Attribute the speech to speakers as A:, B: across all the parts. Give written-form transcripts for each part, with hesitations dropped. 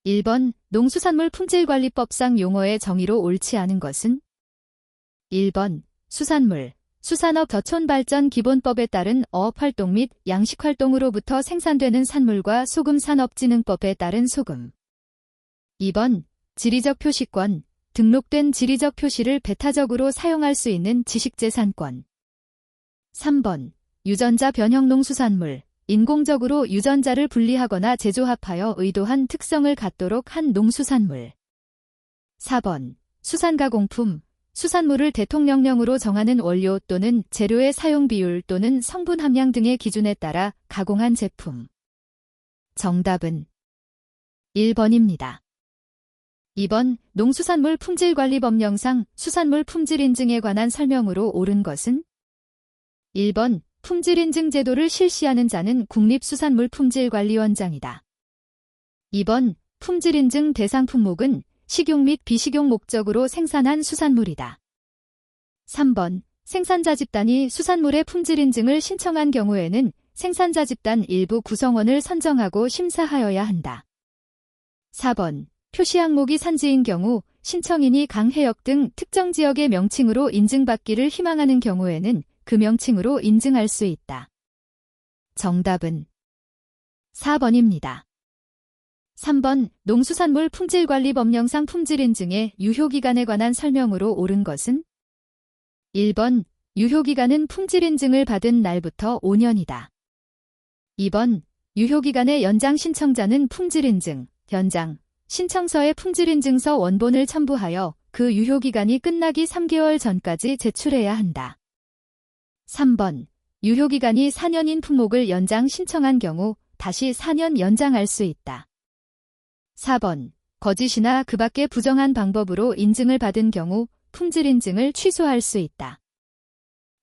A: 1번 농수산물 품질관리법상 용어의 정의로 옳지 않은 것은? 1번 수산물, 수산업 저촌발전기본법에 따른 어업활동 및 양식활동으로부터 생산되는 산물과 소금산업진흥법에 따른 소금. 2번 지리적 표시권, 등록된 지리적 표시를 배타적으로 사용할 수 있는 지식재산권. 3번 유전자 변형 농수산물, 인공적으로 유전자를 분리하거나 재조합하여 의도한 특성을 갖도록 한 농수산물. 4번 수산가공품, 수산물을 대통령령으로 정하는 원료 또는 재료의 사용 비율 또는 성분 함량 등의 기준에 따라 가공한 제품. 정답은 1번입니다. 2번 농수산물 품질관리법령상 수산물 품질 인증에 관한 설명으로 옳은 것은? 1번 품질 인증 제도를 실시하는 자는 국립수산물품질관리원장이다. 2번 품질 인증 대상 품목은 식용 및 비식용 목적으로 생산한 수산물이다. 3번 생산자 집단이 수산물의 품질 인증을 신청한 경우에는 생산자 집단 일부 구성원을 선정하고 심사하여야 한다. 4번 표시 항목이 산지인 경우 신청인이 강, 해역 등 특정 지역의 명칭으로 인증받기를 희망하는 경우에는 그 명칭으로 인증할 수 있다. 정답은 4번입니다. 3번 농수산물 품질관리법령상 품질인증의 유효기간에 관한 설명으로 옳은 것은? 1번 유효기간은 품질인증을 받은 날부터 5년이다. 2번 유효기간의 연장 신청자는 품질인증, 연장, 신청서의 품질인증서 원본을 첨부하여 그 유효기간이 끝나기 3개월 전까지 제출해야 한다. 3번 유효기간이 4년인 품목을 연장 신청한 경우 다시 4년 연장할 수 있다. 4번 거짓이나 그 밖의 부정한 방법으로 인증을 받은 경우 품질인증을 취소할 수 있다.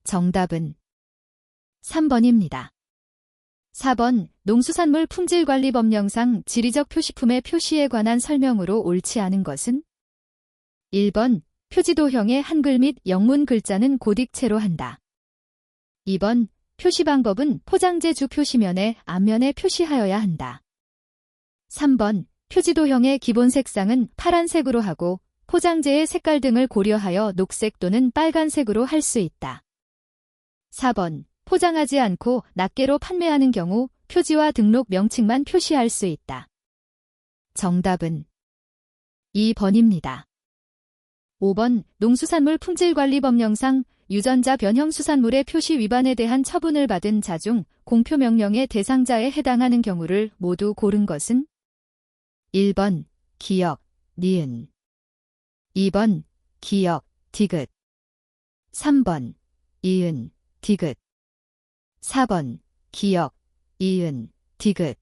A: 정답은 3번입니다. 4번 농수산물 품질관리법령상 지리적 표시품의 표시에 관한 설명으로 옳지 않은 것은? 1번 표지도형의 한글 및 영문 글자는 고딕체로 한다. 2번 표시 방법은 포장재 주 표시면에 앞면에 표시하여야 한다. 3번 표지도형의 기본 색상은 파란색으로 하고 포장재의 색깔 등을 고려하여 녹색 또는 빨간색으로 할 수 있다. 4번 포장하지 않고 낱개로 판매하는 경우 표지와 등록 명칭만 표시할 수 있다. 정답은 2번입니다. 5번 농수산물 품질관리법령상 유전자 변형 수산물의 표시 위반에 대한 처분을 받은 자 중 공표명령의 대상자에 해당하는 경우를 모두 고른 것은? 1번 기역, 니은 2번 기역, 디귿 3번 이은, 디귿 4번 기역, 이은, 디귿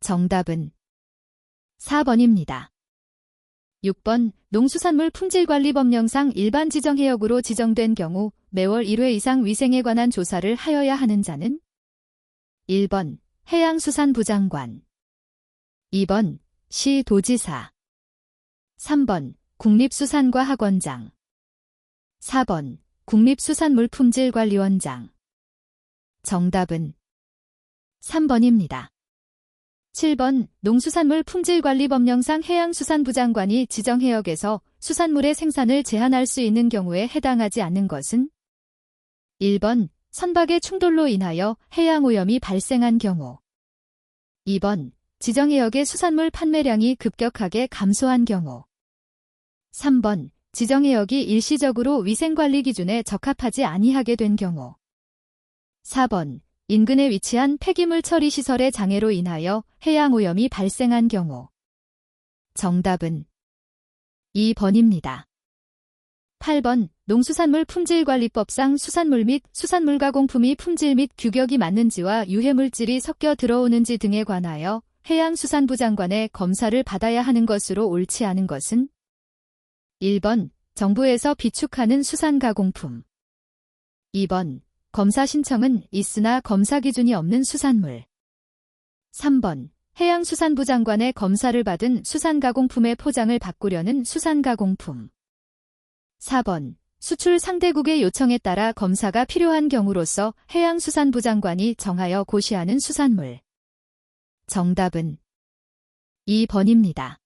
A: 정답은 4번입니다. 6번 농수산물 품질관리법령상 일반 지정해역으로 지정된 경우 매월 1회 이상 위생에 관한 조사를 하여야 하는 자는? 1번 해양수산부 장관 2번 시도지사 3번 국립수산과학원장 4번 국립수산물품질관리원장 정답은 3번입니다. 7번 농수산물 품질관리법령상 해양수산부 장관이 지정해역에서 수산물의 생산을 제한할 수 있는 경우에 해당하지 않는 것은? 1번 선박의 충돌로 인하여 해양오염이 발생한 경우 2번 지정해역의 수산물 판매량이 급격하게 감소한 경우 3번 지정해역이 일시적으로 위생관리 기준에 적합하지 아니하게 된 경우 4번 인근에 위치한 폐기물 처리 시설의 장애로 인하여 해양오염이 발생한 경우 정답은 2번입니다. 8번 농수산물 품질관리법상 수산물 및 수산물 가공품이 품질 및 규격이 맞는지와 유해물질이 섞여 들어오는지 등에 관하여 해양수산부 장관의 검사를 받아야 하는 것으로 옳지 않은 것은? 1번 정부에서 비축하는 수산가공품 2번 검사 신청은 있으나 검사 기준이 없는 수산물 3번 해양수산부 장관의 검사를 받은 수산가공품의 포장을 바꾸려는 수산가공품 4번 수출 상대국의 요청에 따라 검사가 필요한 경우로서 해양수산부 장관이 정하여 고시하는 수산물 정답은 2번입니다.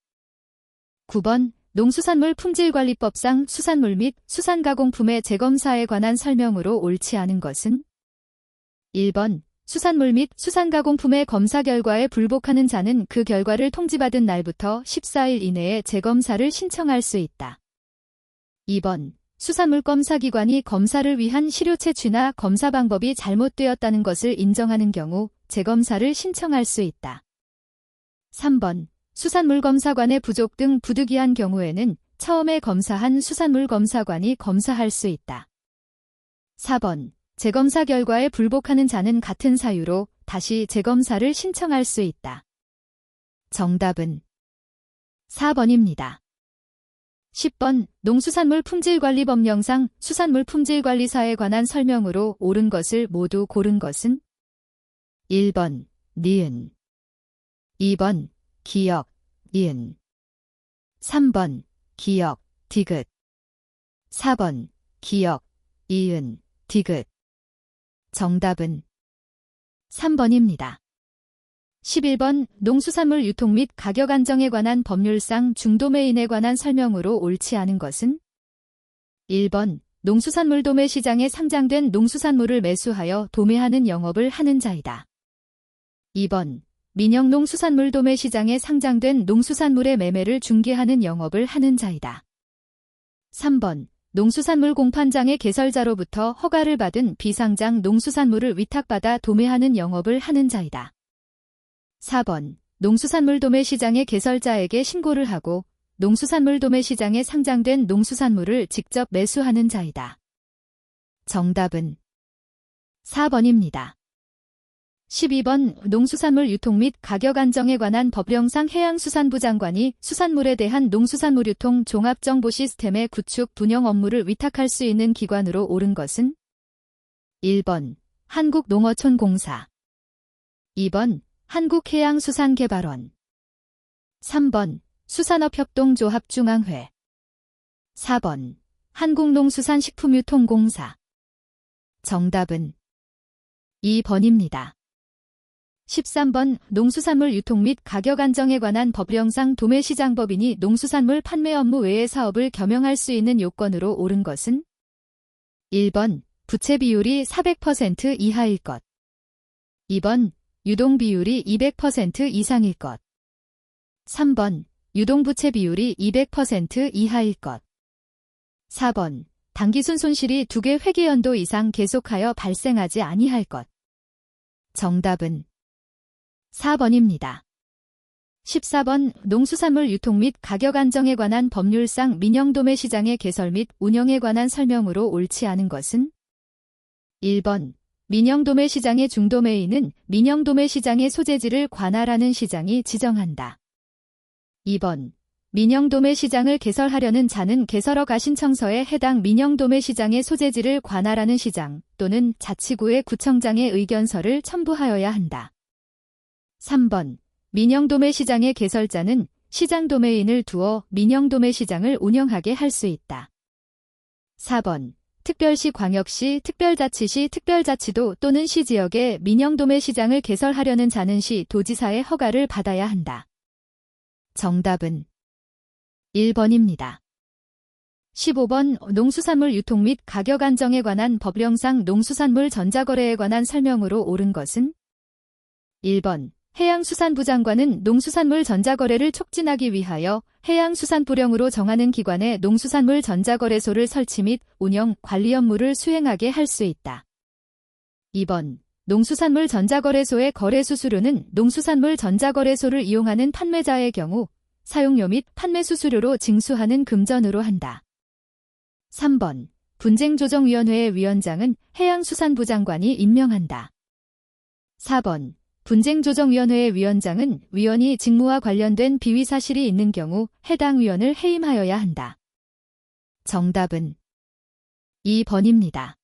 A: 9번 농수산물 품질관리법상 수산물 및 수산가공품의 재검사에 관한 설명으로 옳지 않은 것은 1번 수산물 및 수산가공품의 검사 결과에 불복하는 자는 그 결과를 통지받은 날부터 14일 이내에 재검사를 신청할 수 있다. 2번 수산물 검사기관이 검사를 위한 시료 채취나 검사 방법이 잘못되었다는 것을 인정하는 경우 재검사를 신청할 수 있다. 3번 수산물 검사관의 부족 등 부득이한 경우에는 처음에 검사한 수산물 검사관이 검사할 수 있다. 4번 재검사 결과에 불복하는 자는 같은 사유로 다시 재검사를 신청할 수 있다. 정답은 4번입니다. 10번 농수산물 품질관리법령상 수산물 품질관리사에 관한 설명으로 옳은 것을 모두 고른 것은 1번 니은 2번 기역 니은 3번 기역 디귿 4번 기역 이은 디귿 정답은 3번입니다. 11번 농수산물 유통 및 가격 안정에 관한 법률상 중도매인에 관한 설명으로 옳지 않은 것은 1번 농수산물 도매 시장에 상장된 농수산물을 매수하여 도매하는 영업을 하는 자이다. 2번 민영 농수산물 도매 시장에 상장된 농수산물의 매매를 중개하는 영업을 하는 자이다. 3번 농수산물 공판장의 개설자로부터 허가를 받은 비상장 농수산물을 위탁받아 도매하는 영업을 하는 자이다. 4번 농수산물 도매 시장의 개설자에게 신고를 하고 농수산물 도매 시장에 상장된 농수산물을 직접 매수하는 자이다. 정답은 4번입니다. 12번 농수산물 유통 및 가격 안정에 관한 법령상 해양수산부 장관이 수산물에 대한 농수산물 유통 종합정보 시스템의 구축 분영 업무를 위탁할 수 있는 기관으로 옳은 것은 1번 한국농어촌공사 2번 한국해양수산개발원 3번 수산업협동조합중앙회 4번 한국농수산식품유통공사 정답은 2번입니다. 13번 농수산물 유통 및 가격 안정에 관한 법령상 도매시장법인이 농수산물 판매 업무 외의 사업을 겸용할 수 있는 요건으로 옳은 것은 1번 부채 비율이 400% 이하일 것 2번 유동 비율이 200% 이상일 것 3번 유동부채 비율이 200% 이하일 것 4번 당기순 손실이 2개 회계연도 이상 계속하여 발생하지 아니할 것 정답은 4번입니다. 14번 농수산물 유통 및 가격 안정에 관한 법률상 민영도매 시장의 개설 및 운영에 관한 설명으로 옳지 않은 것은 1번 민영도매 시장의 중도매인은 민영도매 시장의 소재지를 관할하는 시장이 지정한다. 2번 민영도매 시장을 개설하려는 자는 개설허가 신청서에 해당 민영도매 시장의 소재지를 관할하는 시장 또는 자치구의 구청장의 의견서를 첨부하여야 한다. 3번 민영도매 시장의 개설자는 시장도매인을 두어 민영도매 시장을 운영하게 할 수 있다. 4번 특별시, 광역시, 특별자치시, 특별자치도 또는 시지역에 민영도매 시장을 개설하려는 자는 시, 도지사의 허가를 받아야 한다. 정답은 1번입니다. 15번 농수산물 유통 및 가격 안정에 관한 법령상 농수산물 전자거래에 관한 설명으로 옳은 것은 1번 해양수산부 장관은 농수산물 전자거래를 촉진하기 위하여 해양수산부령으로 정하는 기관에 농수산물 전자거래소를 설치 및 운영, 관리 업무를 수행하게 할 수 있다. 2번 농수산물 전자거래소의 거래수수료는 농수산물 전자거래소를 이용하는 판매자의 경우 사용료 및 판매수수료로 징수하는 금전으로 한다. 3번 분쟁조정위원회의 위원장은 해양수산부 장관이 임명한다. 4번 분쟁조정위원회의 위원장은 위원이 직무와 관련된 비위 사실이 있는 경우 해당 위원을 해임하여야 한다. 정답은 2번입니다.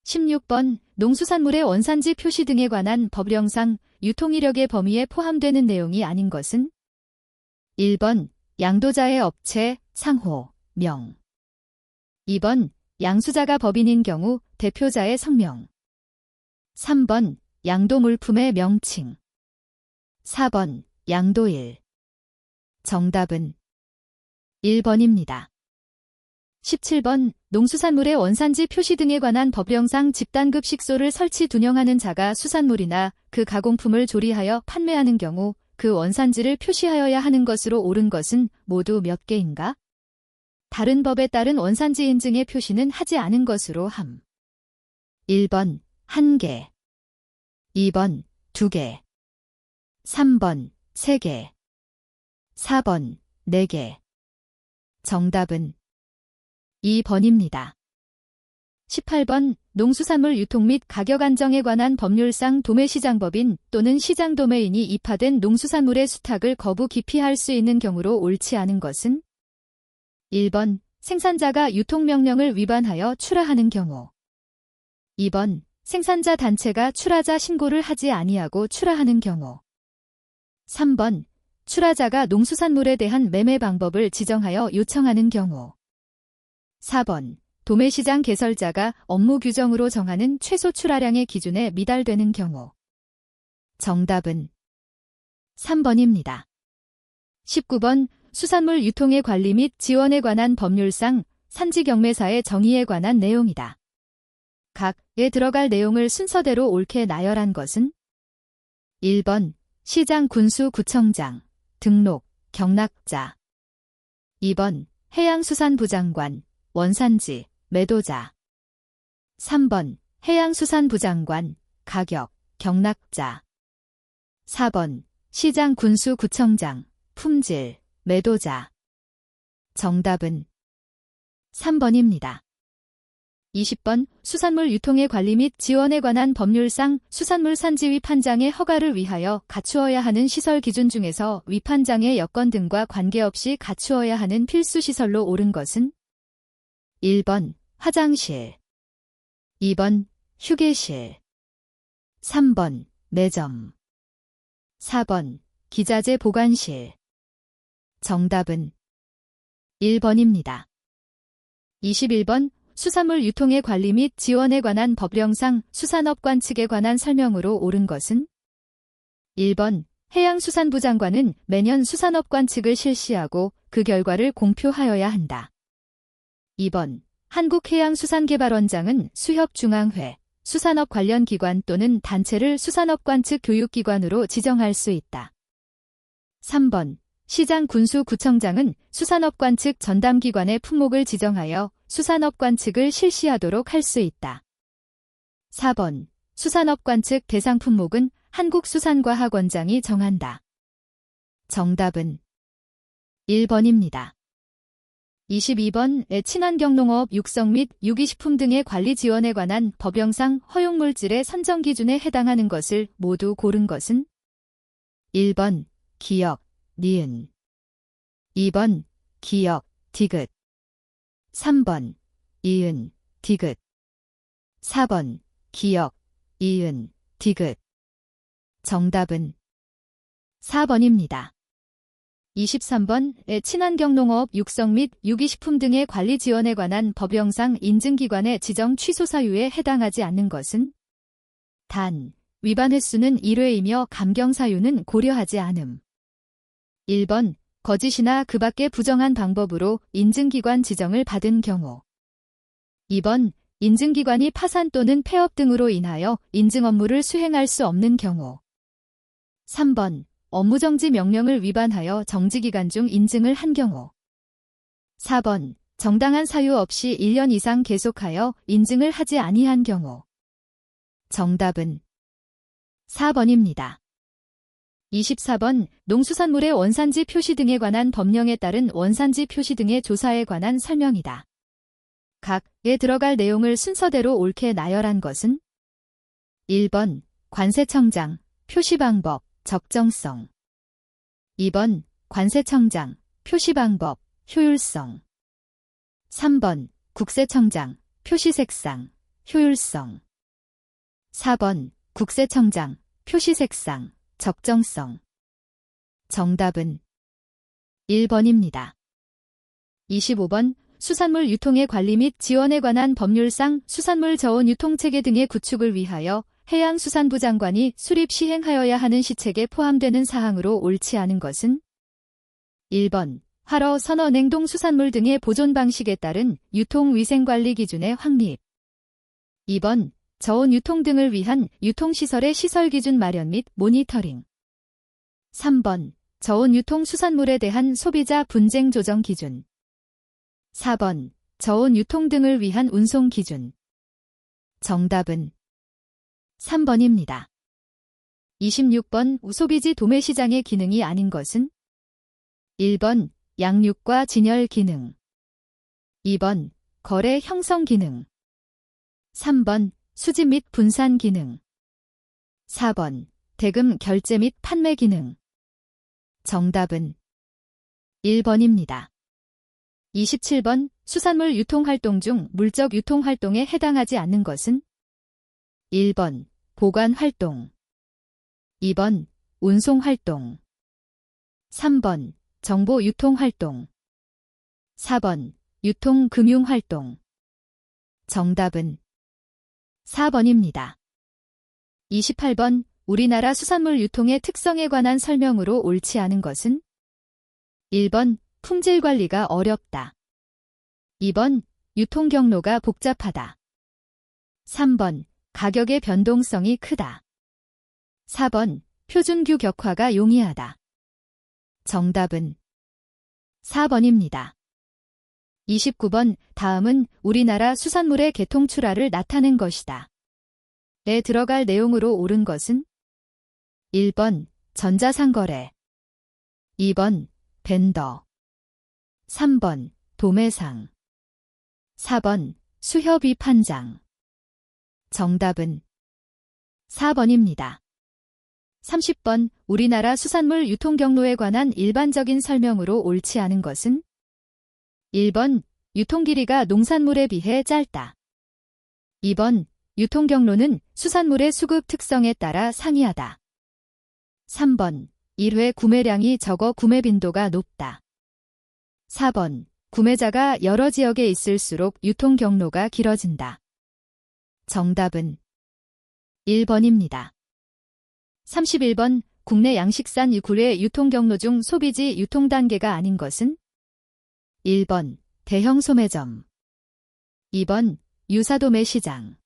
A: 16번 농수산물의 원산지 표시 등에 관한 법령상 유통이력의 범위에 포함되는 내용이 아닌 것은 1번 양도자의 업체, 상호, 명 2번 양수자가 법인인 경우 대표자의 성명 3번 양도 물품의 명칭 4번 양도일 정답은 1번입니다. 17번 농수산물의 원산지 표시 등에 관한 법령상 집단급식소를 설치 운영하는 자가 수산물이나 그 가공품을 조리하여 판매하는 경우 그 원산지를 표시하여야 하는 것으로 옳은 것은 모두 몇 개인가? 다른 법에 따른 원산지 인증의 표시는 하지 않은 것으로 함. 1번 1개, 2번 2개, 3번 3개, 4번 4개. 정답은 2번입니다. 18번 농수산물 유통 및 가격 안정에 관한 법률상 도매시장법인 또는 시장도매인이 입하된 농수산물의 수탁을 거부 기피할 수 있는 경우로 옳지 않은 것은 1번 생산자가 유통명령을 위반하여 출하하는 경우, 2번 생산자 단체가 출하자 신고를 하지 아니하고 출하하는 경우, 3번 출하자가 농수산물에 대한 매매 방법을 지정하여 요청하는 경우, 4번 도매시장 개설자가 업무 규정으로 정하는 최소 출하량의 기준에 미달되는 경우. 정답은 3번입니다. 19번 수산물 유통의 관리 및 지원에 관한 법률상 산지경매사의 정의에 관한 내용이다. 각에 들어갈 내용을 순서대로 옳게 나열한 것은 1번 시장 군수구청장, 등록, 경락자, 2번 해양수산부 장관, 원산지, 매도자, 3번 해양수산부 장관, 가격, 경락자, 4번 시장 군수구청장, 품질, 매도자. 정답은 3번입니다. 20번 수산물 유통의 관리 및 지원에 관한 법률상 수산물 산지 위판장의 허가를 위하여 갖추어야 하는 시설 기준 중에서 위판장의 여건 등과 관계없이 갖추어야 하는 필수 시설로 옳은 것은 1번 화장실, 2번 휴게실, 3번 매점, 4번 기자재 보관실. 정답은 1번입니다. 21번 수산물 유통의 관리 및 지원에 관한 법령상 수산업관 측에 관한 설명으로 옳은 것은 1번 해양수산부 장관은 매년 수산업관 측을 실시하고 그 결과를 공표하여야 한다. 2번 한국해양수산개발원장은 수협중앙회, 수산업 관련 기관 또는 단체를 수산업관 측 교육기관으로 지정할 수 있다. 3번 시장군수구청장은 수산업관 측 전담기관의 품목을 지정하여 수산업관 측을 실시하도록 할 수 있다. 4번 수산업관 측 대상 품목은 한국수산과학원장이 정한다. 정답은 1번입니다. 22번 친환경농업 육성 및 유기식품 등의 관리 지원에 관한 법령상 허용물질의 선정 기준에 해당하는 것을 모두 고른 것은 1번 기역, 니은, 2번 기역, 디귿, 3번 이은, 디귿, 4번 기역, 이은, 디귿. 정답은 4번입니다. 23번 친환경농업 육성 및 유기식품 등의 관리 지원에 관한 법령상 인증기관의 지정 취소 사유에 해당하지 않는 것은 단, 위반 횟수는 1회이며 감경 사유는 고려하지 않음. 1번 거짓이나 그 밖의 부정한 방법으로 인증기관 지정을 받은 경우, 2번 인증기관이 파산 또는 폐업 등으로 인하여 인증 업무를 수행할 수 없는 경우, 3번 업무정지 명령을 위반하여 정지기간 중 인증을 한 경우, 4번 정당한 사유 없이 1년 이상 계속하여 인증을 하지 아니한 경우. 정답은 4번입니다. 24번 농수산물의 원산지 표시 등에 관한 법령에 따른 원산지 표시 등의 조사에 관한 설명이다. 각에 들어갈 내용을 순서대로 옳게 나열한 것은 1번 관세청장, 표시방법, 적정성, 2번 관세청장, 표시방법, 효율성, 3번 국세청장, 표시색상, 효율성, 4번 국세청장, 표시색상, 적정성. 정답은 1번입니다. 25번 수산물 유통의 관리 및 지원에 관한 법률상 수산물 저온 유통체계 등의 구축을 위하여 해양수산부 장관이 수립 시행하여야 하는 시책에 포함되는 사항으로 옳지 않은 것은 1번 활어, 선어, 냉동 수산물 등의 보존 방식에 따른 유통위생관리 기준의 확립. 2번 저온 유통 등을 위한 유통시설의 시설기준 마련 및 모니터링. 3번 저온 유통 수산물에 대한 소비자 분쟁 조정 기준. 4번 저온 유통 등을 위한 운송 기준. 정답은 3번입니다. 26번 소비지 도매시장의 기능이 아닌 것은? 1번 양육과 진열 기능. 2번 거래 형성 기능. 3번 수집 및 분산 기능. 4번 대금 결제 및 판매 기능. 정답은 1번입니다. 27번 수산물 유통활동 중 물적 유통활동에 해당하지 않는 것은? 1번 보관활동. 2번 운송활동. 3번 정보 유통활동. 4번 유통금융활동. 정답은 4번입니다. 28번 우리나라 수산물 유통의 특성에 관한 설명으로 옳지 않은 것은? 1번 품질 관리가 어렵다. 2번 유통 경로가 복잡하다. 3번 가격의 변동성이 크다. 4번 표준 규격화가 용이하다. 정답은 4번입니다. 29번 다음은 우리나라 수산물의 개통출하를 나타낸 것이다. 에 들어갈 내용으로 옳은 것은? 1번 전자상거래. 2번 벤더. 3번 도매상. 4번 수협이 판장. 정답은 4번입니다. 30번 우리나라 수산물 유통 경로에 관한 일반적인 설명으로 옳지 않은 것은? 1번 유통 길이가 농산물에 비해 짧다. 2번 유통 경로는 수산물의 수급 특성에 따라 상이하다. 3번 1회 구매량이 적어 구매 빈도가 높다. 4번 구매자가 여러 지역에 있을수록 유통 경로가 길어진다. 정답은 1번입니다. 31번 국내 양식산 굴의 유통 경로 중 소비지 유통 단계가 아닌 것은? 1번 대형 소매점. 2번 유사도매 시장.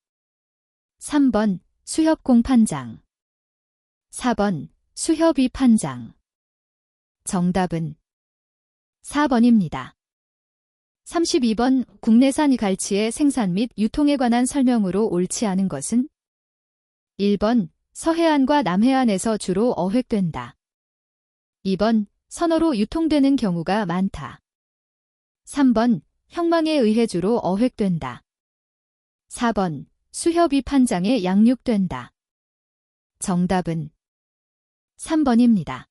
A: 3번 수협 공판장. 4번 수협이 판장. 정답은 4번입니다. 32번 국내산 갈치의 생산 및 유통에 관한 설명으로 옳지 않은 것은? 1번 서해안과 남해안에서 주로 어획된다. 2번 선어로 유통되는 경우가 많다. 3번 형망에 의해 주로 어획된다. 4번 수협이 판장에 양육된다. 정답은 3번입니다.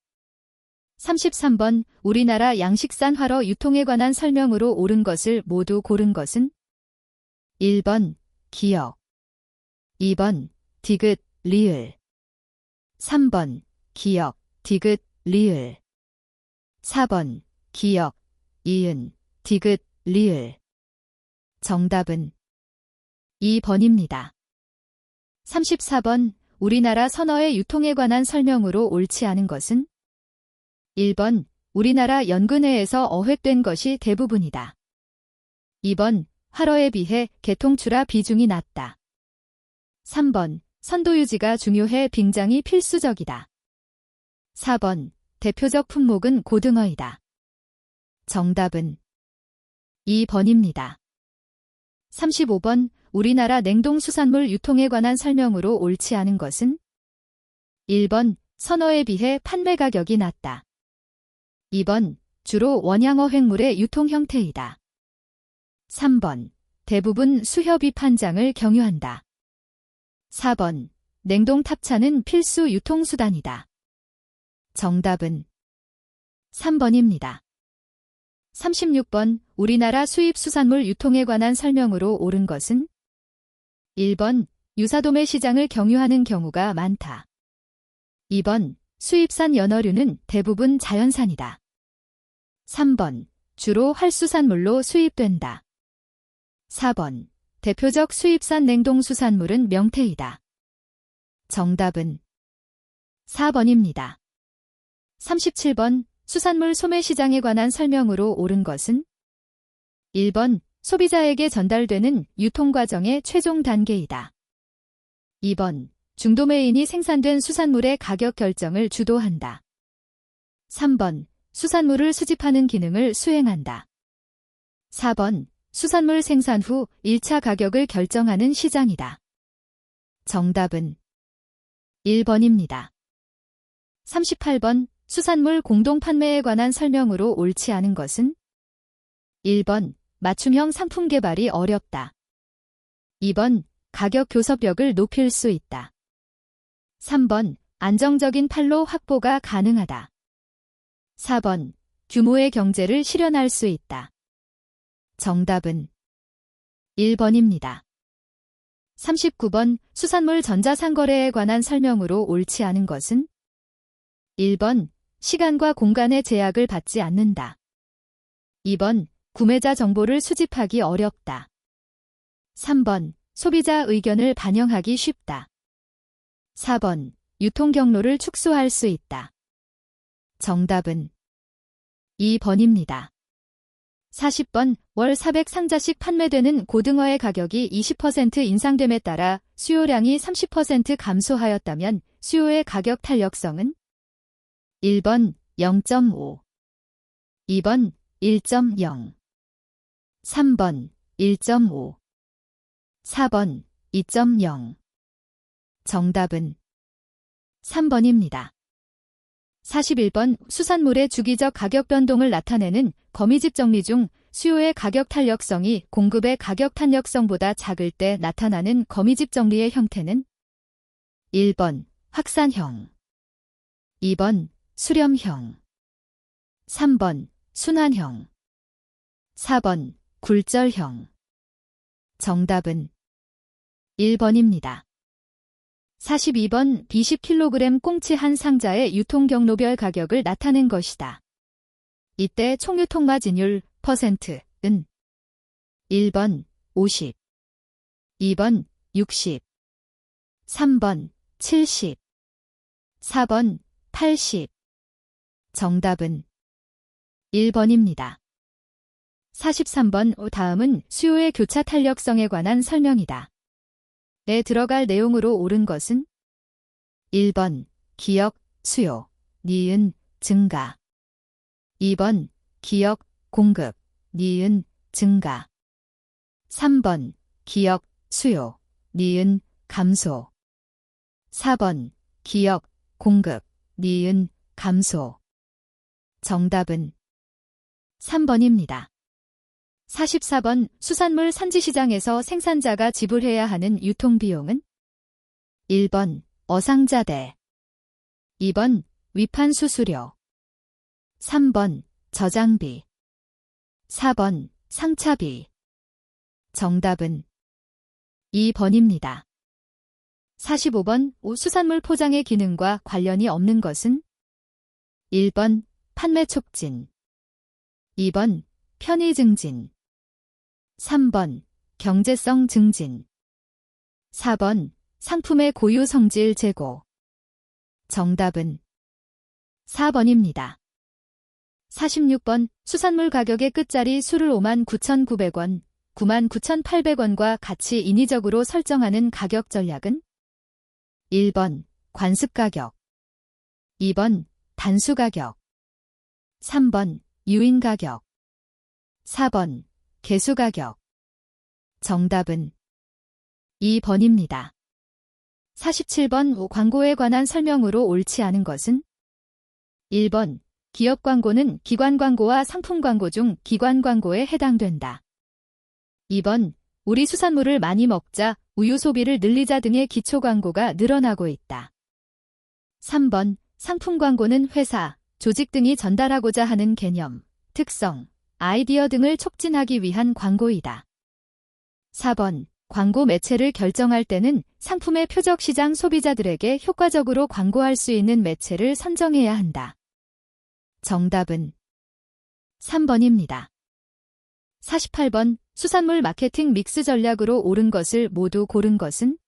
A: 33번 우리나라 양식산 활어 유통에 관한 설명으로 옳은 것을 모두 고른 것은? 1번 기역. 2번 디귿 리을. 3번 기역 디귿 리을. 4번 기역 이은 디귿 리을. 정답은 2번입니다. 34번 우리나라 선어의 유통에 관한 설명으로 옳지 않은 것은? 1번 우리나라 연근해에서 어획된 것이 대부분이다. 2번 활어에 비해 개통출하 비중이 낮다. 3번 선도 유지가 중요해 빙장이 필수적이다. 4번 대표적 품목은 고등어이다. 정답은 2번입니다. 35번 우리나라 냉동수산물 유통에 관한 설명으로 옳지 않은 것은? 1번 선어에 비해 판매 가격이 낮다. 2번 주로 원양어 획물의 유통 형태이다. 3번 대부분 수협이 판장을 경유한다. 4번 냉동 탑차는 필수 유통수단이다. 정답은 3번입니다. 36번 우리나라 수입 수산물 유통에 관한 설명으로 옳은 것은? 1번 유사도매 시장을 경유하는 경우가 많다. 2번 수입산 연어류는 대부분 자연산이다. 3번 주로 활수산물로 수입된다. 4번 대표적 수입산 냉동수산물은 명태이다. 정답은 4번입니다. 37번 수산물 소매 시장에 관한 설명으로 옳은 것은 1번 소비자에게 전달되는 유통 과정의 최종 단계이다. 2번 중도매인이 생산된 수산물의 가격 결정을 주도한다. 3번 수산물을 수집하는 기능을 수행한다. 4번 수산물 생산 후 1차 가격을 결정하는 시장이다. 정답은 1번입니다. 38번 수산물 공동 판매에 관한 설명으로 옳지 않은 것은 1번 맞춤형 상품 개발이 어렵다. 2번 가격 교섭력을 높일 수 있다. 3번 안정적인 판로 확보가 가능하다. 4번 규모의 경제를 실현할 수 있다. 정답은 1번입니다. 39번 수산물 전자상거래에 관한 설명으로 옳지 않은 것은 1번 시간과 공간의 제약을 받지 않는다. 2번 구매자 정보를 수집하기 어렵다. 3번 소비자 의견을 반영하기 쉽다. 4번 유통 경로를 축소할 수 있다. 정답은 2번입니다. 40번 월 400상자씩 판매되는 고등어의 가격이 20% 인상됨에 따라 수요량이 30% 감소하였다면 수요의 가격 탄력성은 1번 0.5, 2번 1.0, 3번 1.5, 4번 2.0. 정답은 3번입니다. 41번 수산물의 주기적 가격 변동을 나타내는 거미집 정리 중 수요의 가격 탄력성이 공급의 가격 탄력성보다 작을 때 나타나는 거미집 정리의 형태는 1번 확산형, 2번 수렴형, 3번 순환형, 4번 굴절형. 정답은 1번입니다. 42번 B10kg 꽁치 한 상자의 유통 경로별 가격을 나타낸 것이다. 이때 총유통 마진율 %은 1번 50, 2번 60, 3번 70, 4번 80. 정답은 1번입니다. 43번 다음은 수요의 교차 탄력성에 관한 설명이다. 에 들어갈 내용으로 옳은 것은 1번 기역, 수요, 니은, 증가. 2번 기역, 공급, 니은, 증가. 3번 기역, 수요, 니은, 감소. 4번 기역, 공급, 니은, 감소. 정답은 3번입니다. 44번 수산물 산지시장에서 생산자가 지불해야 하는 유통비용은 1번 어상자재, 2번 위판 수수료, 3번 저장비, 4번 상차비. 정답은 2번입니다. 45번 수산물 포장의 기능과 관련이 없는 것은 1번 판매 촉진, 2번 편의 증진, 3번 경제성 증진, 4번 상품의 고유 성질 제고. 정답은 4번입니다. 46번 수산물 가격의 끝자리 수를 59,900원, 99,800원과 같이 인위적으로 설정하는 가격 전략은 1번 관습가격, 2번 단수가격, 3번 유인가격, 4번 개수가격. 정답은 2번입니다. 47번 광고에 관한 설명으로 옳지 않은 것은 1번 기업 광고는 기관 광고와 상품 광고 중 기관 광고에 해당된다. 2번 우리 수산물을 많이 먹자, 우유 소비를 늘리자 등의 기초 광고가 늘어나고 있다. 3번 상품 광고는 회사, 조직 등이 전달하고자 하는 개념, 특성, 아이디어 등을 촉진하기 위한 광고이다. 4번 광고 매체를 결정할 때는 상품의 표적 시장 소비자들에게 효과적으로 광고할 수 있는 매체를 선정해야 한다. 정답은 3번입니다. 48번 수산물 마케팅 믹스 전략으로 옳은 것을 모두 고른 것은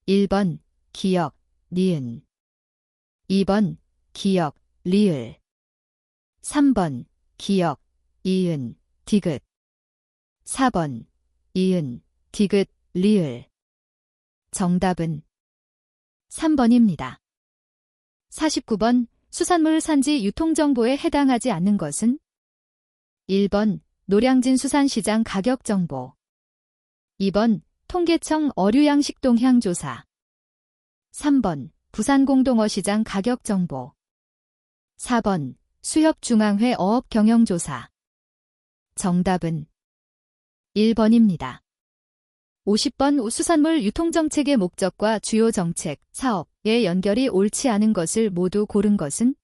A: 1번 기역, 니은, 2번 기역, 리을, 3번 기역, 이은, 디귿. 4번 이은, 디귿, 리을. 정답은 3번입니다. 49번 수산물 산지 유통정보에 해당하지 않는 것은 1번 노량진 수산시장 가격정보, 2번 통계청 어류양식동향조사, 3번 부산공동어시장 가격정보, 4번 수협중앙회 어업경영조사. 정답은 1번입니다. 50번 수산물 유통정책의 목적과 주요 정책, 사업의 연결이 옳지 않은 것을 모두 고른 것은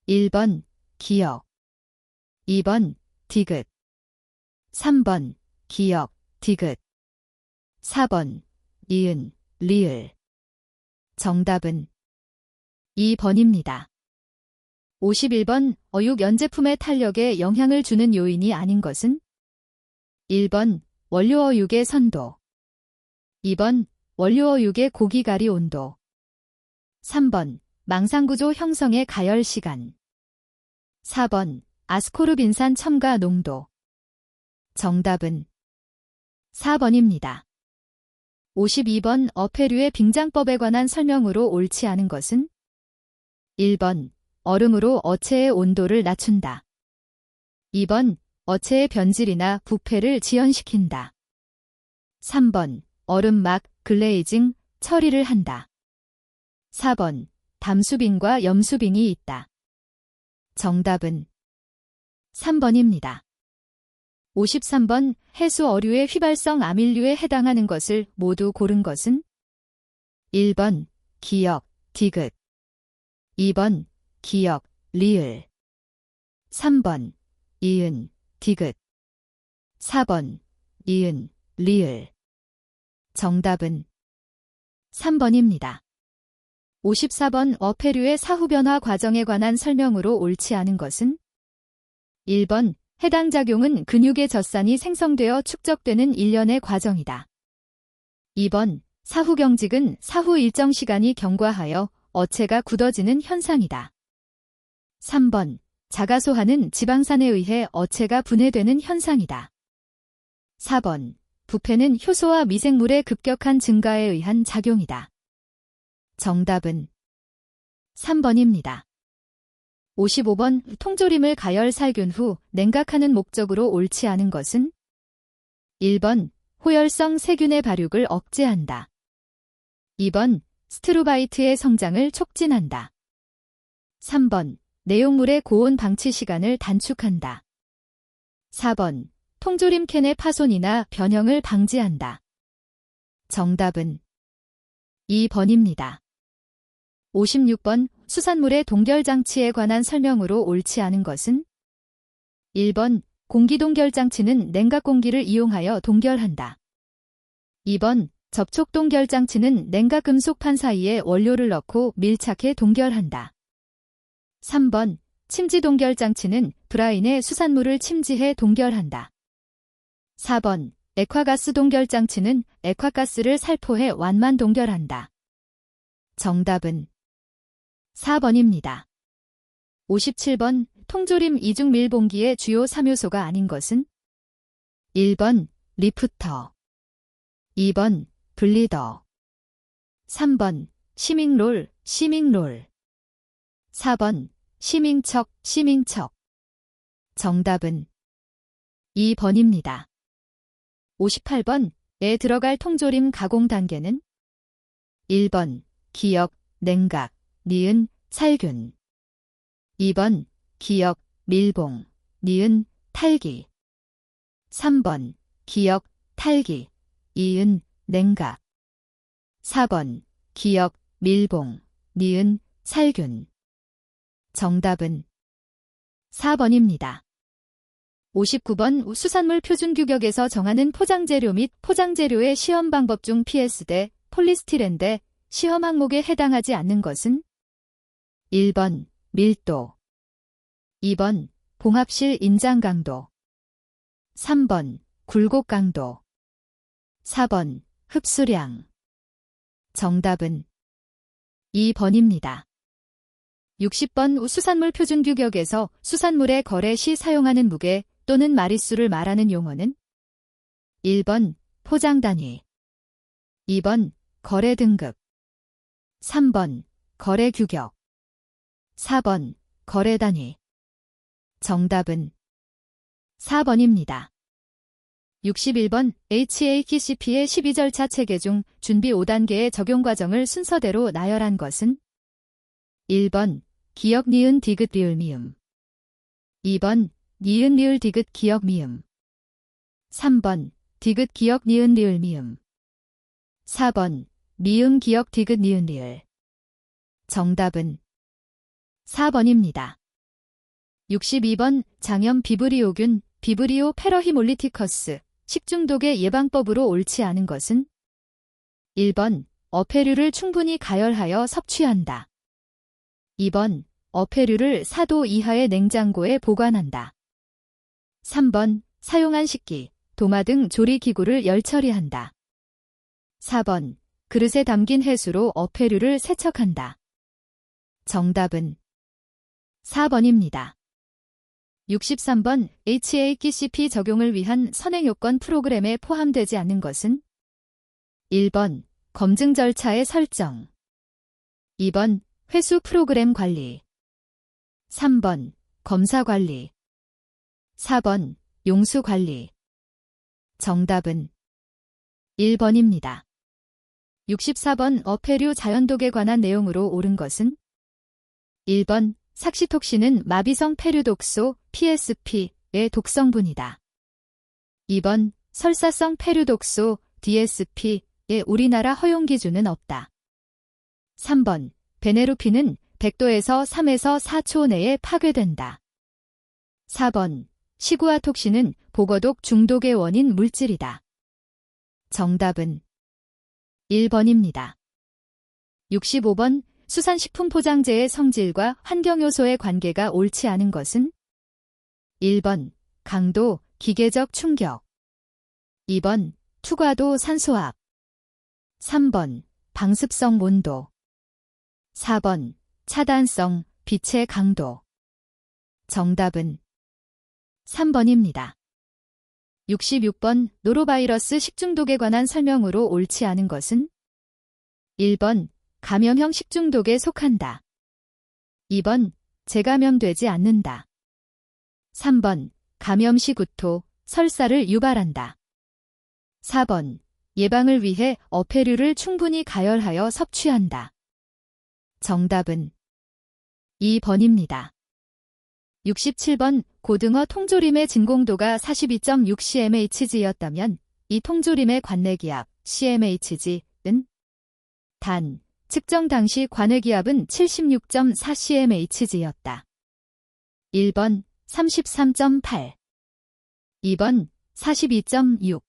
A: 1번 기역, 2번 디귿, 3번 기역, 디귿, 4번 이은, 리을. 정답은 2번입니다. 51번 어육 연제품의 탄력에 영향을 주는 요인이 아닌 것은 1번 원료어육의 선도, 2번 원료어육의 고기가리 온도, 3번 망상구조 형성의 가열시간, 4번 아스코르빈산 첨가 농도. 정답은 4번입니다. 52번 어패류의 빙장법에 관한 설명으로 옳지 않은 것은 1번 얼음으로 어체의 온도를 낮춘다, 2번 어체의 변질이나 부패를 지연시킨다, 3번 얼음막, 글레이징, 처리를 한다, 4번 담수빙과 염수빙이 있다. 정답은 3번입니다. 53번 해수 어류의 휘발성 아밀류에 해당하는 것을 모두 고른 것은 1번 기역, 디귿, 2번 기역, 리을, 3번 이은, 디귿, 4번 이은, 리을. 정답은 3번입니다. 54번 어패류의 사후변화 과정에 관한 설명으로 옳지 않은 것은 1번 해당 작용은 근육의 젖산이 생성되어 축적되는 일련의 과정이다. 2번 사후경직은 사후 일정 시간이 경과하여 어체가 굳어지는 현상이다. 3번 자가소화는 지방산에 의해 어체가 분해되는 현상이다. 4번 부패는 효소와 미생물의 급격한 증가에 의한 작용이다. 정답은 3번입니다. 55번 통조림을 가열 살균 후 냉각하는 목적으로 옳지 않은 것은 1번 호열성 세균의 발육을 억제한다, 2번 스트루바이트의 성장을 촉진한다, 3번 내용물의 고온 방치 시간을 단축한다, 4번 통조림 캔의 파손이나 변형을 방지한다. 정답은 2번입니다. 56번 수산물의 동결장치에 관한 설명으로 옳지 않은 것은 1번 공기동결장치는 냉각공기를 이용하여 동결한다, 2번 접촉동결장치는 냉각금속판 사이에 원료를 넣고 밀착해 동결한다, 3번 침지동결장치는 브라인에 수산물을 침지해 동결한다, 4번 액화가스 동결장치는 액화가스를 살포해 완만 동결한다. 정답은 4번입니다. 57번 통조림 이중 밀봉기의 주요 3요소가 아닌 것은 1번 리프터, 2번 블리더, 3번 시밍롤, 4번 시밍척. 정답은 2번입니다. 58번에 들어갈 통조림 가공 단계는 1번 기역, 냉각, 니은, 살균, 2번 기역, 밀봉, 니은, 탈기, 3번 기역, 탈기, 이은, 냉각, 4번 기역, 밀봉, 니은, 살균. 정답은 4번입니다. 59번 수산물 표준규격에서 정하는 포장재료 및 포장재료의 시험 방법 중 PS 대 폴리스티렌 대 시험 항목에 해당하지 않는 것은 1번 밀도, 2번 봉합실 인장 강도, 3번 굴곡 강도, 4번 흡수량. 정답은 2번입니다. 60번 수산물 표준 규격에서 수산물의 거래 시 사용하는 무게 또는 마리수를 말하는 용어는 1번 포장 단위, 2번 거래 등급, 3번 거래 규격, 4번 거래 단위. 정답은 4번입니다. 61번 HACCP의 12절차 체계 중 준비 5단계의 적용 과정을 순서대로 나열한 것은 1번 기역 니은 디귿 리을 미음, 2번 니은 리을 디귿 기역 미음, 3번 디귿 기역 니은 리을 미음, 4번 미음 기역 디귿 니은 리을. 정답은 4번입니다. 62번 장염 비브리오균 비브리오 페러히몰리티커스 식중독의 예방법으로 옳지 않은 것은 1번 어패류를 충분히 가열하여 섭취한다. 2번 어패류를 4도 이하의 냉장고에 보관한다. 3번 사용한 식기, 도마 등 조리기구를 열처리한다. 4번 그릇에 담긴 해수로 어패류를 세척한다. 정답은 4번입니다. 63번 HACCP 적용을 위한 선행요건 프로그램에 포함되지 않는 것은 1번 검증 절차의 설정, 2번 회수 프로그램 관리, 3번 검사 관리, 4번 용수 관리. 정답은 1번입니다. 64번 어패류 자연독에 관한 내용으로 옳은 것은 1번 삭시톡신은 마비성 패류독소 PSP의 독성분이다. 2번 설사성 패류독소 DSP의 우리나라 허용 기준은 없다. 3번 베네루핀은 100도에서 3에서 4초 내에 파괴된다. 4번 시구아톡신은 복어독 중독의 원인 물질이다. 정답은 1번입니다. 65번 수산식품 포장재의 성질과 환경요소의 관계가 옳지 않은 것은 1번 강도, 기계적 충격, 2번 투과도 산소압, 3번 방습성 온도, 4번 차단성, 빛의 강도. 정답은 3번입니다. 66번 노로바이러스 식중독에 관한 설명으로 옳지 않은 것은 1번 감염형 식중독에 속한다. 2번 재감염되지 않는다. 3번 감염 시 구토, 설사를 유발한다. 4번 예방을 위해 어패류를 충분히 가열하여 섭취한다. 정답은 2번입니다. 67번 고등어 통조림의 진공도가 42.6cmHg였다면 이 통조림의 관내기압 CMHg는 단 측정 당시 관외기압은 76.4cmHg였다. 1번 33.8, 2번 42.6,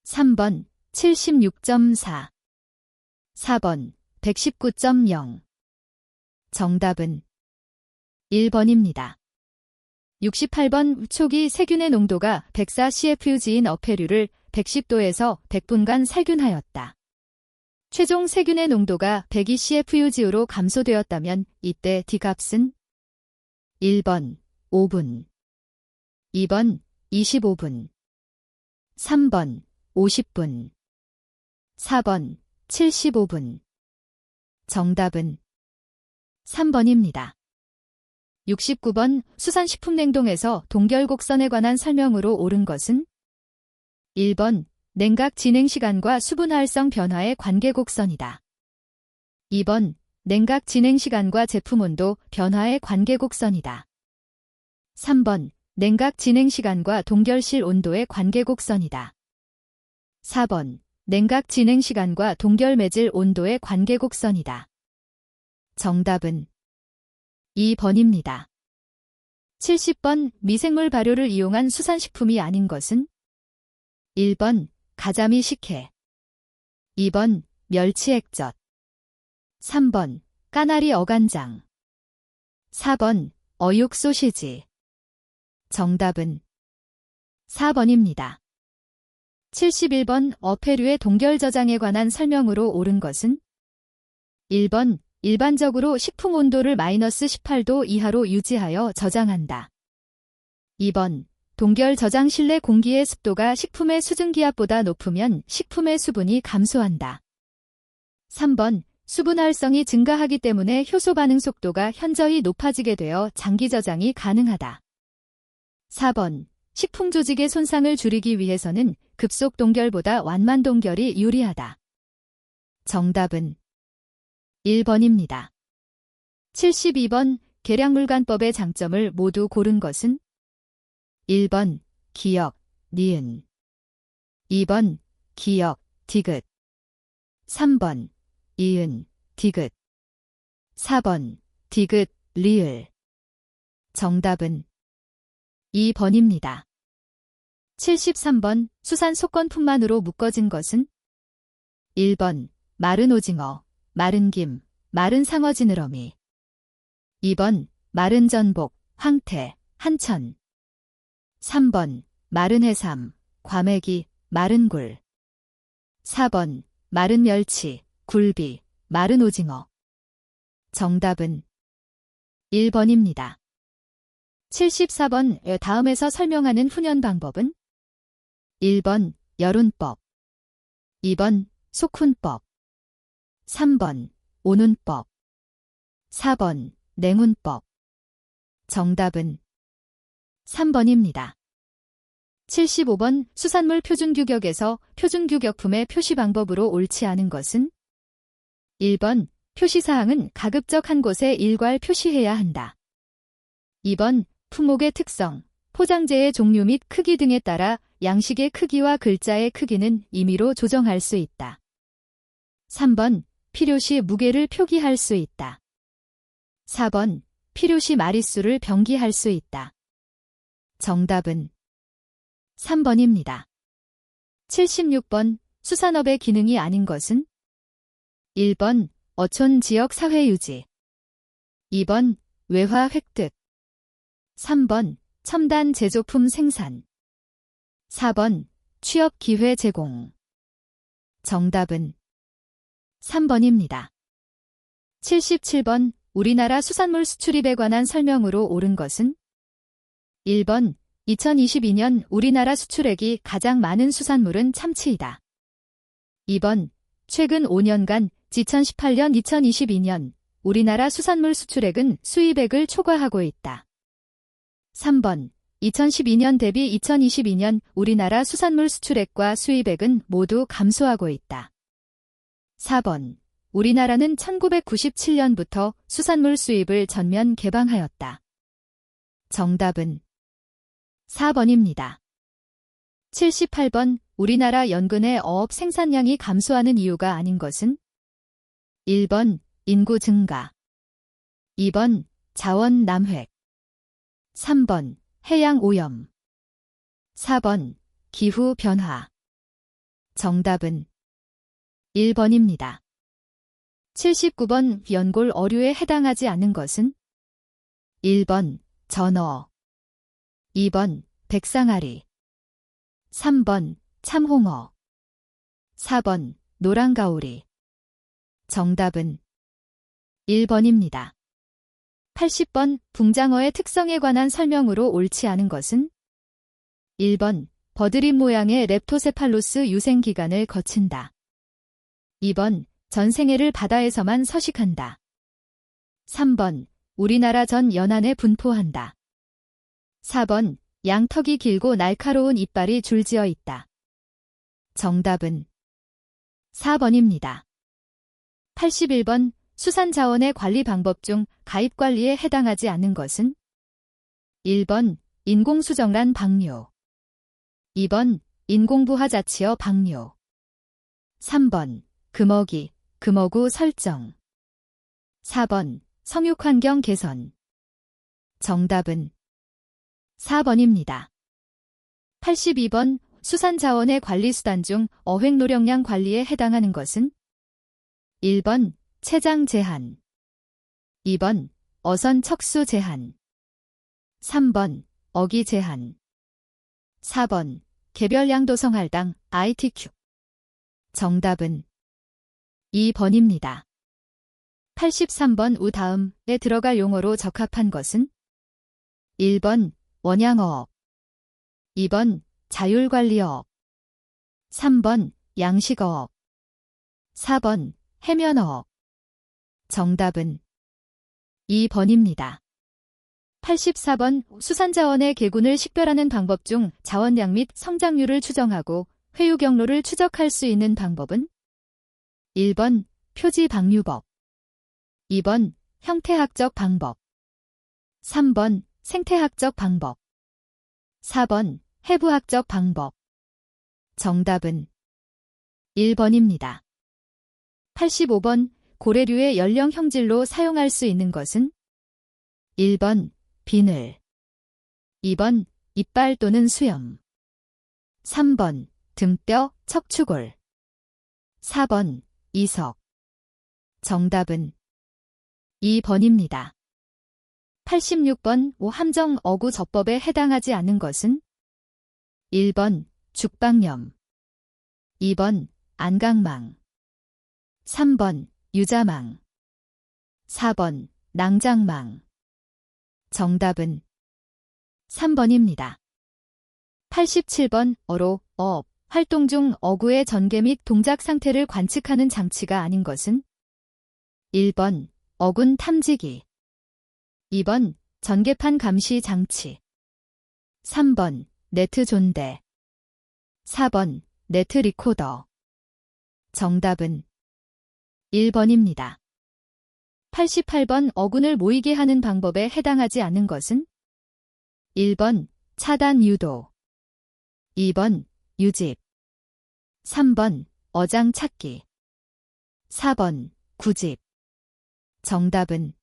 A: 3번 76.4, 4번 119.0. 정답은 1번입니다. 68번 초기 세균의 농도가 104CFUg인 어패류를 110도에서 100분간 살균하였다. 최종 세균의 농도가 102CFUg로 감소되었다면 이때 D값은 1번 5분, 2번 25분, 3번 50분, 4번 75분. 정답은 3번입니다. 69번 수산식품 냉동에서 동결곡선에 관한 설명으로 옳은 것은 1번 냉각 진행 시간과 수분 활성 변화의 관계 곡선이다. 2번 냉각 진행 시간과 제품 온도 변화의 관계 곡선이다. 3번 냉각 진행 시간과 동결실 온도의 관계 곡선이다. 4번 냉각 진행 시간과 동결 매질 온도의 관계 곡선이다. 정답은 2번입니다. 70번 미생물 발효를 이용한 수산식품이 아닌 것은 1번 가자미 식혜, 2번 멸치 액젓, 3번 까나리 어간장, 4번 어육 소시지. 정답은 4번입니다. 71번 어패류의 동결 저장에 관한 설명으로 옳은 것은 1번 일반적으로 식품 온도를 마이너스 18도 이하로 유지하여 저장한다. 2번. 동결 저장 실내 공기의 습도가 식품의 수증기압보다 높으면 식품의 수분이 감소한다. 3번. 수분 활성이 증가하기 때문에 효소 반응 속도가 현저히 높아지게 되어 장기 저장이 가능하다. 4번. 식품 조직의 손상을 줄이기 위해서는 급속 동결보다 완만 동결이 유리하다. 정답은 1번입니다. 72번. 계량물관법의 장점을 모두 고른 것은 1번. 기역, 니은 2번. 기역, 디귿 3번. 이은, 디귿 4번. 디귿, 리을 정답은 2번입니다. 73번. 수산 속건품만으로 묶어진 것은 1번. 마른 오징어, 마른 김, 마른 상어 지느러미 2번. 마른 전복, 황태, 한천 3번. 마른 해삼, 과메기, 마른 굴 4번. 마른 멸치, 굴비, 마른 오징어 정답은 1번입니다. 74번. 다음에서 설명하는 훈연 방법은 1번. 여룬법 2번. 속훈법 3번. 오눈법 4번. 냉훈법 정답은 3번입니다. 75번. 수산물 표준규격에서 표준규격품의 표시 방법으로 옳지 않은 것은 1번. 표시사항은 가급적 한 곳에 일괄 표시해야 한다. 2번. 품목의 특성, 포장재의 종류 및 크기 등에 따라 양식의 크기와 글자의 크기는 임의로 조정할 수 있다. 3번. 필요시 무게를 표기할 수 있다. 4번. 필요시 마리수를 병기할 수 있다. 정답은 3번입니다. 76번. 수산업의 기능이 아닌 것은 1번. 어촌 지역 사회 유지 2번. 외화 획득 3번. 첨단 제조품 생산 4번. 취업 기회 제공 정답은 3번입니다. 77번. 우리나라 수산물 수출입에 관한 설명으로 옳은 것은 1번. 2022년 우리나라 수출액이 가장 많은 수산물은 참치이다. 2번. 최근 5년간 2018년 2022년 우리나라 수산물 수출액은 수입액을 초과하고 있다. 3번. 2012년 대비 2022년 우리나라 수산물 수출액과 수입액은 모두 감소하고 있다. 4번. 우리나라는 1997년부터 수산물 수입을 전면 개방하였다. 정답은 4번입니다. 78번. 우리나라 연근의 어업 생산량이 감소하는 이유가 아닌 것은 1번. 인구 증가 2번. 자원 남획 3번. 해양 오염 4번. 기후 변화 정답은 1번입니다. 79번. 연골 어류에 해당하지 않는 것은 1번. 전어 2번. 백상아리 3번. 참홍어 4번. 노랑가오리 정답은 1번입니다. 80번. 붕장어의 특성에 관한 설명으로 옳지 않은 것은 1번. 버드립 모양의 렙토세팔로스 유생기간을 거친다. 2번. 전생애를 바다에서만 서식한다. 3번. 우리나라 전 연안에 분포한다. 4번. 양턱이 길고 날카로운 이빨이 줄지어 있다. 정답은 4번입니다. 81번. 수산자원의 관리 방법 중 가입관리에 해당하지 않는 것은 1번. 인공수정란 방류 2번. 인공부하자치어 방류 3번. 금어기, 금어구 설정 4번. 성육환경 개선 정답은 4번입니다. 82번. 수산자원의 관리수단 중 어획노령량 관리에 해당하는 것은 1번. 체장 제한 2번. 어선 척수 제한 3번. 어기 제한 4번. 개별 양도성 할당 ITQ 정답은 2번입니다. 83번 우 다음에 들어갈 용어로 적합한 것은 1번 원양어업, 2번 자율관리어업, 3번 양식어업, 4번 해면어업. 정답은 2번입니다. 84번 수산자원의 개군을 식별하는 방법 중 자원량 및 성장률을 추정하고 회유 경로를 추적할 수 있는 방법은 1번 표지방류법, 2번 형태학적 방법, 3번 생태학적 방법, 4번 해부학적 방법. 정답은 1번입니다. 85번 고래류의 연령 형질로 사용할 수 있는 것은 1번 비늘, 2번 이빨 또는 수염, 3번 등뼈, 척추골, 4번 이석. 정답은 2번입니다. 86번 함정 어구 저법에 해당하지 않은 것은 1번 죽방염, 2번 안강망, 3번 유자망, 4번 낭장망. 정답은 3번입니다. 87번 어로, 어업, 활동 중 어구의 전개 및 동작 상태를 관측하는 장치가 아닌 것은 1번 어군 탐지기, 2번 전개판 감시 장치, 3번 네트 존대, 4번 네트 리코더. 정답은 1번입니다. 88번 어군을 모이게 하는 방법에 해당하지 않은 것은 1번 차단 유도, 2번 유집, 3번 어장 찾기, 4번 구집. 정답은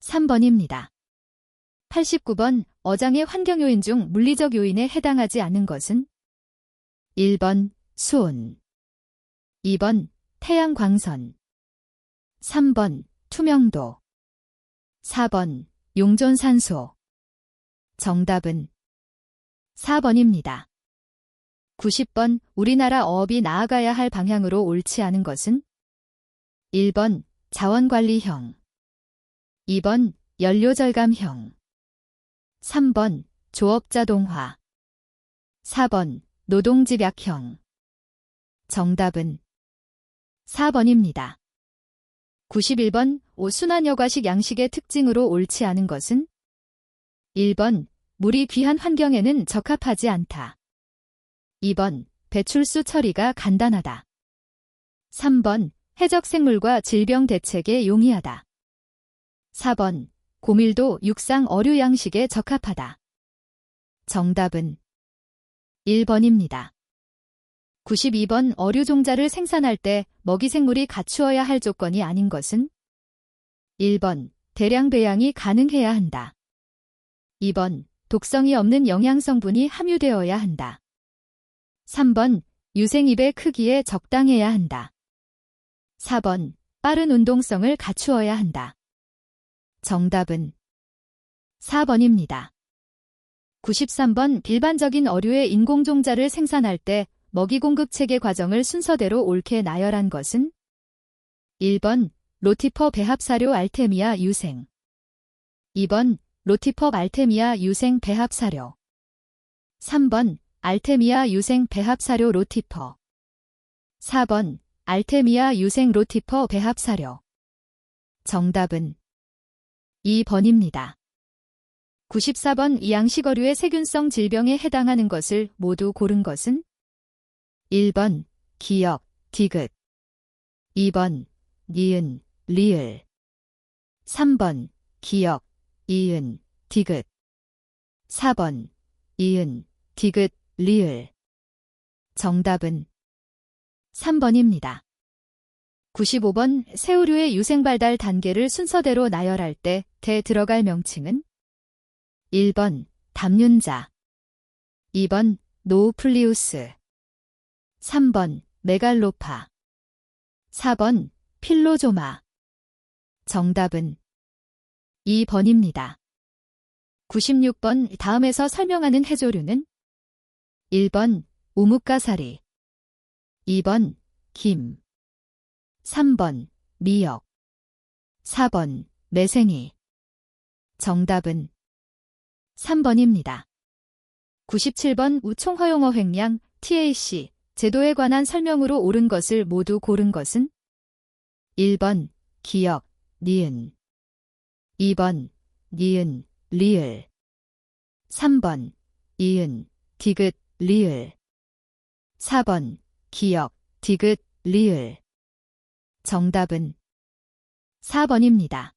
A: 3번입니다. 89번 어장의 환경 요인 중 물리적 요인에 해당하지 않은 것은 1번 수온, 2번 태양 광선, 3번 투명도, 4번 용존산소. 정답은 4번입니다. 90번 우리나라 어업이 나아가야 할 방향으로 옳지 않은 것은 1번 자원관리형, 2번 연료절감형, 3번 조업자동화, 4번 노동집약형. 정답은 4번입니다. 91번 순환여과식 양식의 특징으로 옳지 않은 것은 1번 물이 귀한 환경에는 적합하지 않다, 2번 배출수 처리가 간단하다, 3번 해적 생물과 질병 대책에 용이하다, 4번 고밀도 육상 어류 양식에 적합하다. 정답은 1번입니다. 92번 어류 종자를 생산할 때 먹이 생물이 갖추어야 할 조건이 아닌 것은 1번 대량 배양이 가능해야 한다, 2번 독성이 없는 영양성분이 함유되어야 한다, 3번 유생입의 크기에 적당해야 한다, 4번 빠른 운동성을 갖추어야 한다. 정답은 4번입니다. 93번 일반적인 어류의 인공종자를 생산할 때 먹이 공급 체계 과정을 순서대로 옳게 나열한 것은 1번 로티퍼 배합사료 알테미아 유생, 2번 로티퍼 알테미아 유생 배합사료, 3번 알테미아 유생 배합사료 로티퍼, 4번 알테미아 유생 로티퍼 배합사료. 정답은 2번입니다. 94번 양식어류의 세균성 질병에 해당하는 것을 모두 고른 것은 1번 기역, 디귿, 2번 니은, 리을, 3번 기역, 이은, 디귿, 4번 이은, 디귿, 리을. 정답은 3번입니다. 95번 새우류의 유생발달 단계를 순서대로 나열할 때 대 들어갈 명칭은 1번 담윤자, 2번 노우플리우스, 3번 메갈로파, 4번 필로조마. 정답은 2번입니다. 96번 다음에서 설명하는 해조류는 1번 우뭇가사리, 2번 김, 3번 미역, 4번 매생이. 정답은 3번입니다. 97번 우총허용어 횡령 TAC 제도에 관한 설명으로 옳은 것을 모두 고른 것은 1번 기역, 니은 2번 니은, 리을 3번 이은, 디귿, 리을 4번 기역, 디귿, 리을 정답은 4번입니다.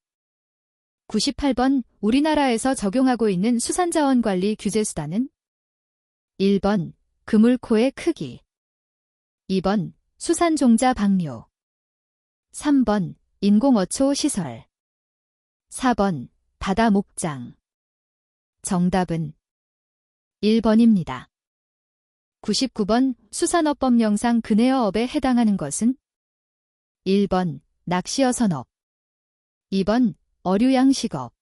A: 98번 우리나라에서 적용하고 있는 수산자원관리 규제수단은 1번 그물코의 크기 2번 수산종자 방류 3번 인공어초 시설 4번 바다 목장 정답은 1번입니다. 99번 수산업법령상 근해어업에 해당하는 것은 1번 낚시어선업 2번 어류양식업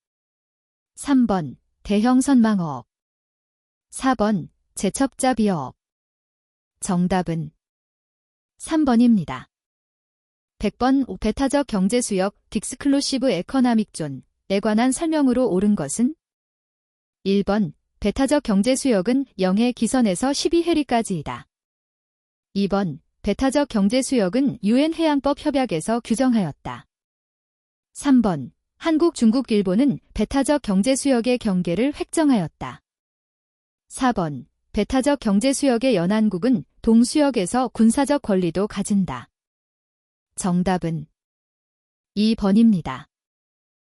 A: 3번 대형선망어업 4번 제첩자비어업 정답은 3번입니다. 100번 배타적 경제수역 디스클로시브 에커나믹 존에 관한 설명으로 옳은 것은 1번 배타적 경제수역은 0의 기선에서 12해리까지이다. 2번 배타적 경제수역은 UN 해양법 협약에서 규정하였다. 3번 한국, 중국, 일본은 배타적 경제수역의 경계를 획정하였다. 4번 배타적 경제수역의 연안국은 동수역에서 군사적 권리도 가진다. 정답은 2번입니다.